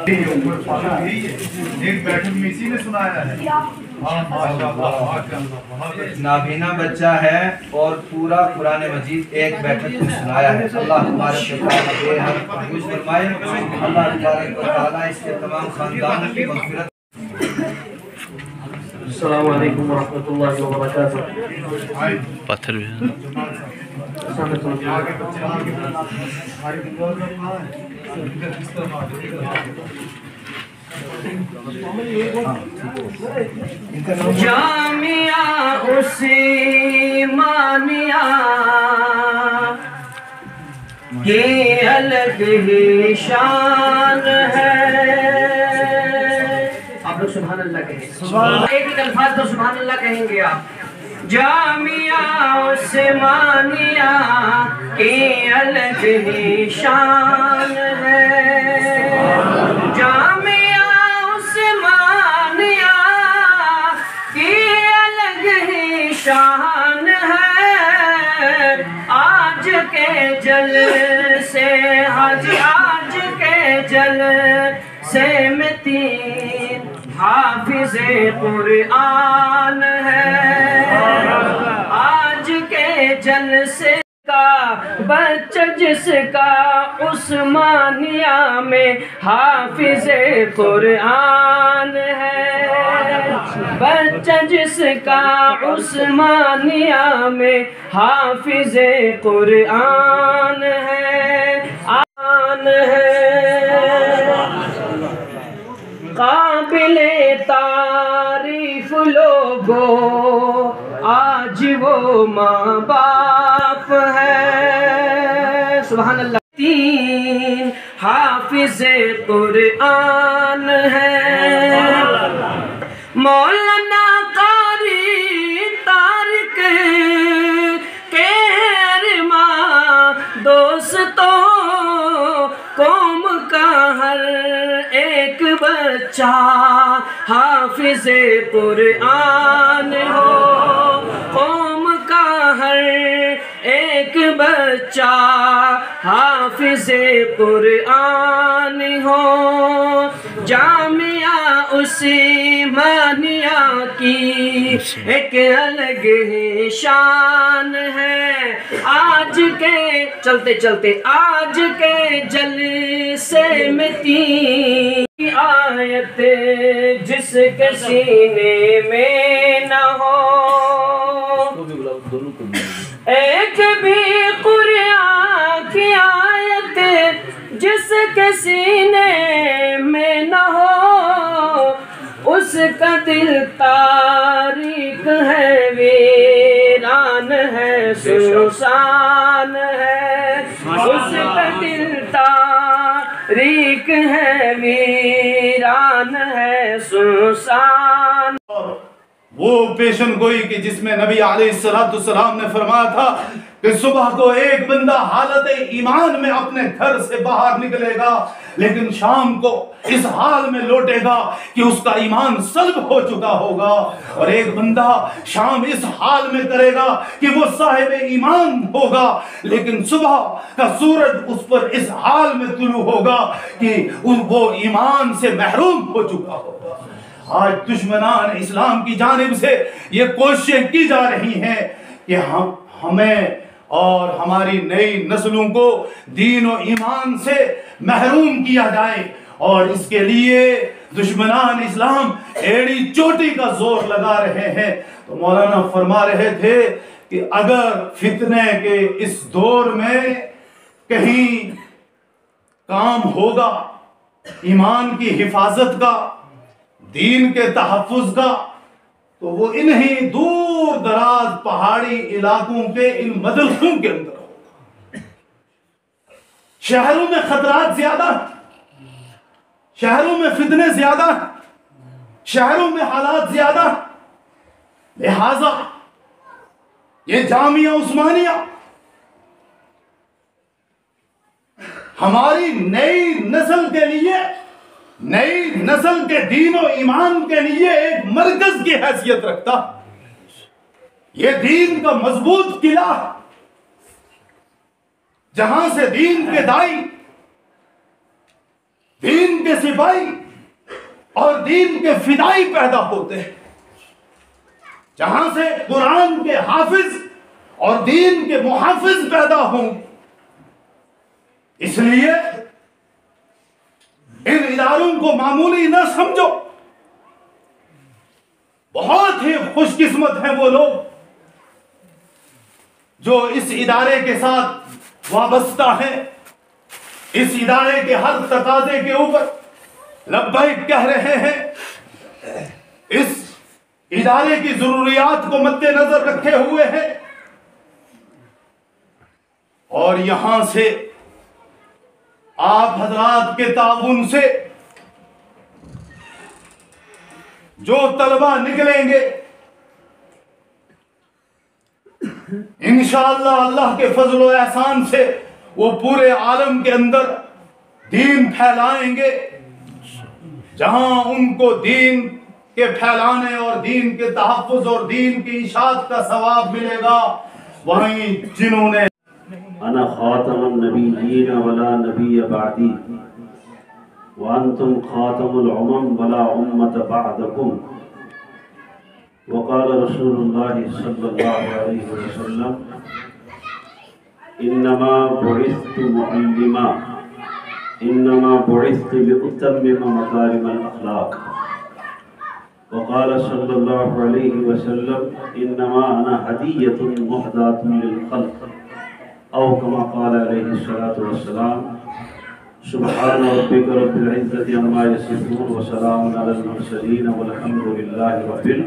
एक बैठक में इसी ने सुनाया है। नाबीना बच्चा है और पूरा कुरान मजीद एक बैठक में सुनाया है। अल्लाह तबारक व तआला महफूज फरमाए। अल्लाह तबारक व तआला इसके तमाम खानदान की मग़फ़िरत। अस्सलामु अलैकुम व रहमतुल्लाहि व बरकातुहू। पत्थर भी जामिया उस्मानिया की अलग ही शान है। आप लोग सुभान अल्लाह कहें। एक ही अल्फाज तो सुभान अल्लाह कहेंगे आप। जामिया उस्मानिया की अलग ही शान है। जामिया उस्मानिया की अलग ही शान है। आज के जल से आज के जल से में तीन हाफिज़े कुरान है। आज के जलसे का बच्चा जिसका उस्मानिया में हाफिज़े कुरान है। बच्चा जिसका उस्मानिया में हाफिज़े कुरान है। आन है काबिले तारीफ लोगों आज वो माँ बाप है। सुभान अल्लाह। तीन हाफिज़े कुरान है। मौलाना कारी तारिक कहरमा दोस्तों कौम का हर एक बच्चा हाफिज़े कुरान हो। कौम का हर एक बच्चा हाफिज़े कुरान हो। जामिया उस्मानिया की एक अलग ही शान है। आज के चलते चलते आज के जलसे में तीन आयत जिसके सीने में न हो। एक भी कुरान की आयत जिसके सीने में न हो। उसका दिल तारीख है वीरान है सुनसान है। उसका दिल तारीख है वीरान है सुनसान। वो पेशन गोई की जिसमें नबी अलैहिस्सलाम ने फरमाया था कि सुबह को एक बंदा हालत ईमान में अपने घर से बाहर निकलेगा, लेकिन शाम को इस हाल में लौटेगा कि उसका ईमान सल्ब हो चुका होगा। और एक बंदा शाम इस हाल में करेगा कि वो साहिब ईमान होगा, लेकिन सुबह का सूरज उस पर इस हाल में तुलू होगा कि वो ईमान से महरूम हो चुका होगा। आज दुश्मनान इस्लाम की जानिब से ये कोशिशें की जा रही हैं कि हमें और हमारी नई नस्लों को दीन और ईमान से महरूम किया जाए। और इसके लिए दुश्मनान इस्लाम एड़ी चोटी का जोर लगा रहे हैं। तो मौलाना फरमा रहे थे कि अगर फितने के इस दौर में कहीं काम होगा ईमान की हिफाजत का, दीन के तहफ़्फ़ुज़ का, तो वो इन्हीं दूर दराज पहाड़ी इलाकों के इन मदरसों के अंदर होगा। शहरों में खतरात ज्यादा, शहरों में फितने ज्यादा, शहरों में हालात ज्यादा। लिहाजा ये जामिया उस्मानिया हमारी नई नस्ल के लिए, नई नस्ल के दीन और ईमान के लिए एक मरकज की हैसियत रखता। ये दीन का मजबूत किला, जहां से दीन के दाई दीन के सिपाही और दीन के फिदाई पैदा होते हैं। जहां से कुरान के हाफिज और दीन के मुहाफिज पैदा हों। इसलिए इन इदारों को मामूली न समझो। बहुत ही खुशकिस्मत हैं वो लोग जो इस इदारे के साथ वाबस्ता है, इस इदारे के हर तकाजे के ऊपर लब्बैक कह रहे हैं, इस इदारे की जरूरियात को मद्देनजर रखे हुए हैं। और यहां से आप हजरात के ताउन से जो तलबा निकलेंगे, इंशाअल्लाह अल्लाह के फजल और एहसान से वो पूरे आलम के अंदर दीन फैलाएंगे। जहां उनको दीन के फैलाने और दीन के तहफ़्फ़ुज़ और दीन की इशाअत का सवाब मिलेगा, वहीं जिन्होंने अना खातमुन नबिय्यीन वला नबिय्य बअदी व अंतुम खातमुल उमम वला उम्मत बअदकुम वक़ाल रसूलुल्लाह सल्लल्लाहु अलैहि वसल्लम इन्नमा बुइस्तु मुअल्लिमा इन्नमा बुइस्तु लिउतम्मिम मकारिमल अखलाक वक़ाल सल्लल्लाहु अलैहि वसल्लम इन्नमा अना हदिय्यतुन मुहदातुन लिल खल्क़ औ कमा क़ाल अलैहिस्सलातु वस्सलाम सुब्हान रब्बिका रब्बिल इज़्ज़ति अम्मा यसिफून व सलामुन अलल मुरसलीन वल्हम्दुलिल्लाहि रब्बिल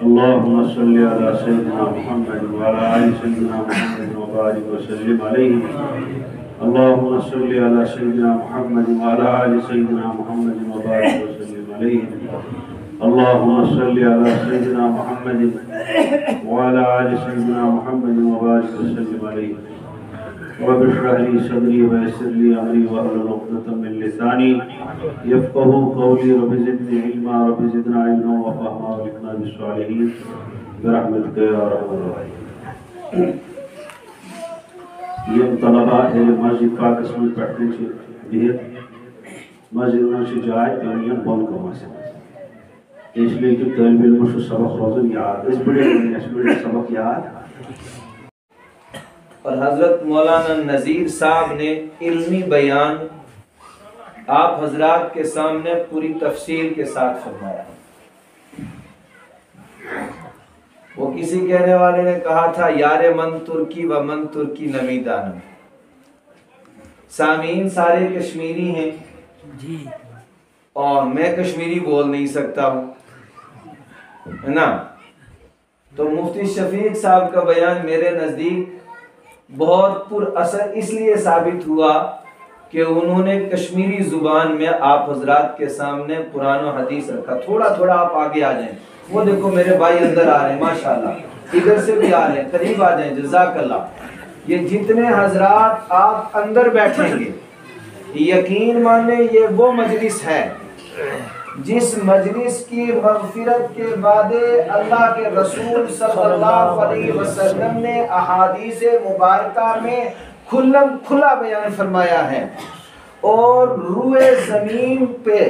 अल्लाहुम्मा सल्लि अला सय्यिदिना मुहम्मद व अला आलि सय्यिदिना मुहम्मद व बारिक व सल्लिम अलैहि अल्लाहुम्मा सल्लि अला सय्यिदिना मुहम्मद व अला आलि सय्यिदिना मुहम्मद व बारिक व सल्लिम अलैहि अल्लाहुम्मा सल्लि अला सय्यिदिना मुहम्मद व अला आलि सय्यिदिना मुहम्मद व बारिक व सल्लिम अलैहि रब्बि इश्रह ली सदरी व यस्सिर ली अमरी वहलुल उक़दतम मिन लिसानी यफ़क़हू क़ौली रब्बि ज़िदनी इल्मा रब्बि ज़िदना इल्मा व फ़हमा वअल्हिक़ना बिस्सालिहीन बिरहमतिका या अरहमर राहिमीन। यम तलबा मस्जिद पाकस में पढ़ने से बिहत मस्जिद में से जाए तो यम बंद कमा से इसलिए कि तालिब इल्म को सबक रोज़न याद इस बड़े सबक याद। और हज़रत मौलाना नज़ीर साहब ने इल्मी बयान आप हजरात के सामने पूरी तफसील के साथ फरमाया। वो किसी कहने वाले ने कहा था यारे मन तुर्की व मन तुर्की नमी दानम। सामीन सारे कश्मीरी हैं जी और मैं कश्मीरी बोल नहीं सकता हूँ, है ना। तो मुफ्ती शफीक साहब का बयान मेरे नज़दीक बहुत पुरअसर इसलिए साबित हुआ कि उन्होंने कश्मीरी जुबान में आप हजरात के सामने कुरान और हदीस रखा। थोड़ा थोड़ा आप आगे आ जाएं। वो देखो मेरे भाई अंदर आ रहे हैं माशाल्लाह, इधर से भी आ रहे हैं, करीब आ जाएं जज़ाकल्लाह। ये जितने हजरात आप अंदर बैठेंगे यकीन माने ये वो मजलिस है जिस मजलिस की मग़फ़िरत के वादे अल्लाह के रसूल सल्लल्लाहु अलैहि वसल्लम ने अहादीस मुबारका में खुला बयान फरमाया है। और रूए ज़मीन पे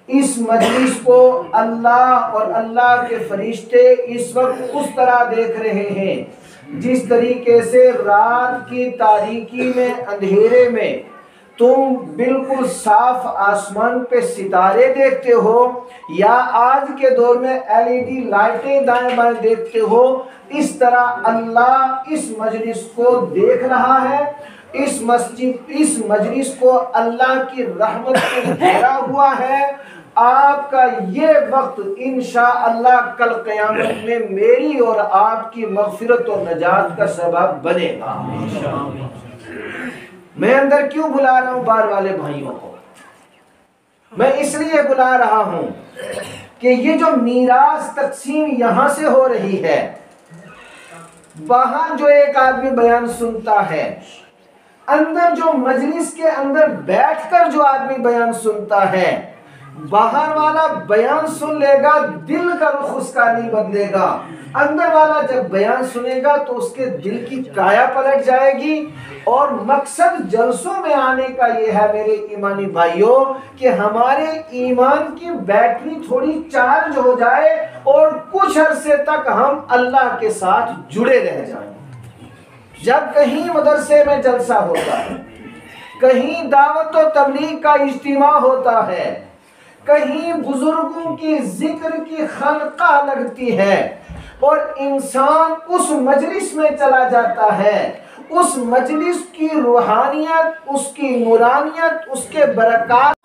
इस मजलिस को अल्लाह और अल्लाह के फरिश्ते इस वक्त उस तरह देख रहे हैं जिस तरीके से रात की तारीकी में, अंधेरे में तुम बिल्कुल साफ आसमान पे सितारे देखते हो या आज के दौर में एलईडी लाइटें दाएं बाएं देखते हो, इस तरह अल्लाह इस मजलिस को देख रहा है। इस मजलिस को अल्लाह की रहमत से घेरा हुआ है। आपका ये वक्त इंशाअल्लाह कल क़यामत में मेरी और आपकी मग़फ़िरत और नजात का सबब बनेगा। मैं अंदर क्यों बुला रहा हूं बाहर वाले भाइयों को? मैं इसलिए बुला रहा हूं कि ये जो मीरास तकसीम यहां से हो रही है, वहां जो एक आदमी बयान सुनता है, अंदर जो मजलिस के अंदर बैठकर जो आदमी बयान सुनता है, बाहर वाला बयान सुन लेगा, दिल का रुख उसका नहीं बदलेगा। अंदर वाला जब बयान सुनेगा तो उसके दिल की काया पलट जाएगी। और मकसद जलसों में आने का ये है मेरे ईमानी भाइयों कि हमारे ईमान की बैटरी थोड़ी चार्ज हो जाए और कुछ अरसे तक हम अल्लाह के साथ जुड़े रह जाएं। जब कहीं मदरसे में जलसा होता है, कहीं दावत और तबलीग का इज्तिमा होता है, कहीं बुजुर्गों की जिक्र की खलका लगती है और इंसान उस मजलिस में चला जाता है, उस मजलिस की रूहानियत, उसकी नूरानियत, उसके बरक़ात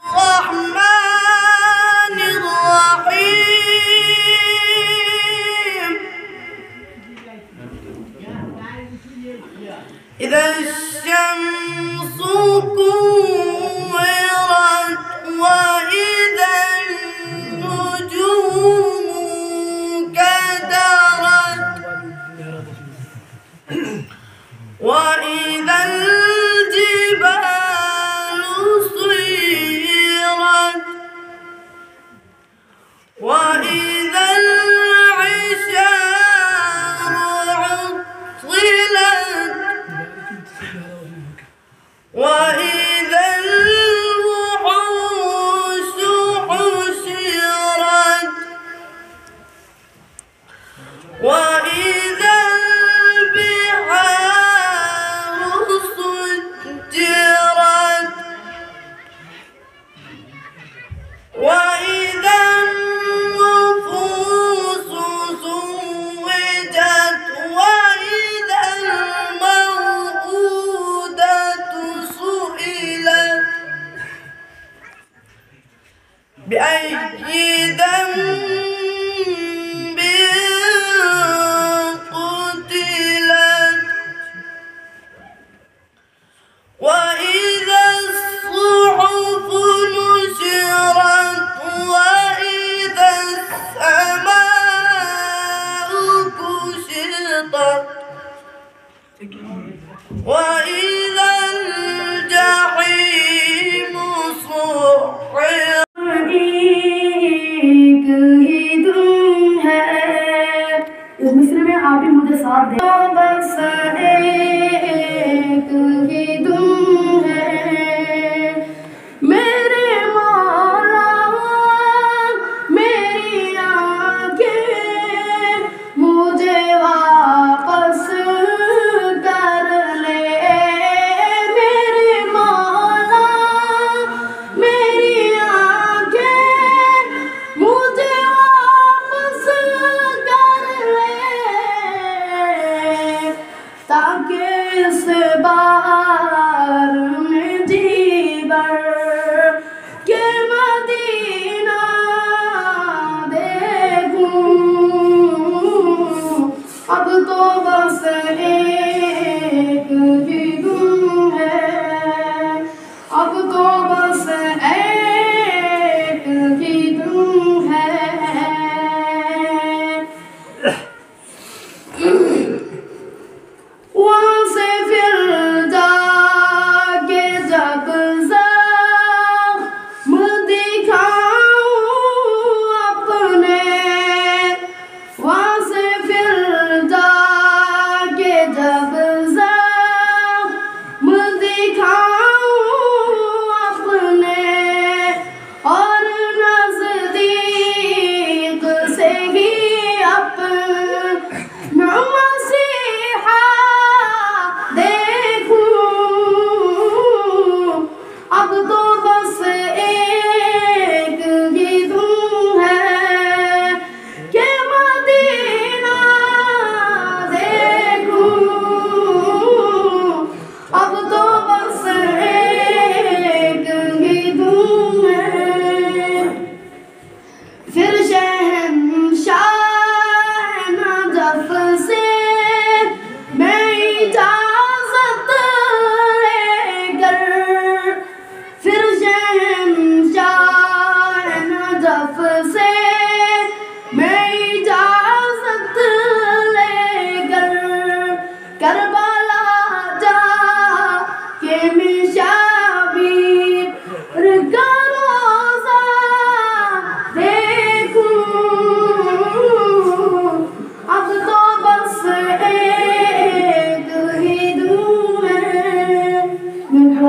ताकि इस बात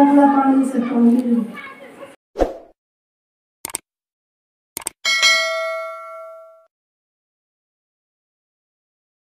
पूरा पानी से पानी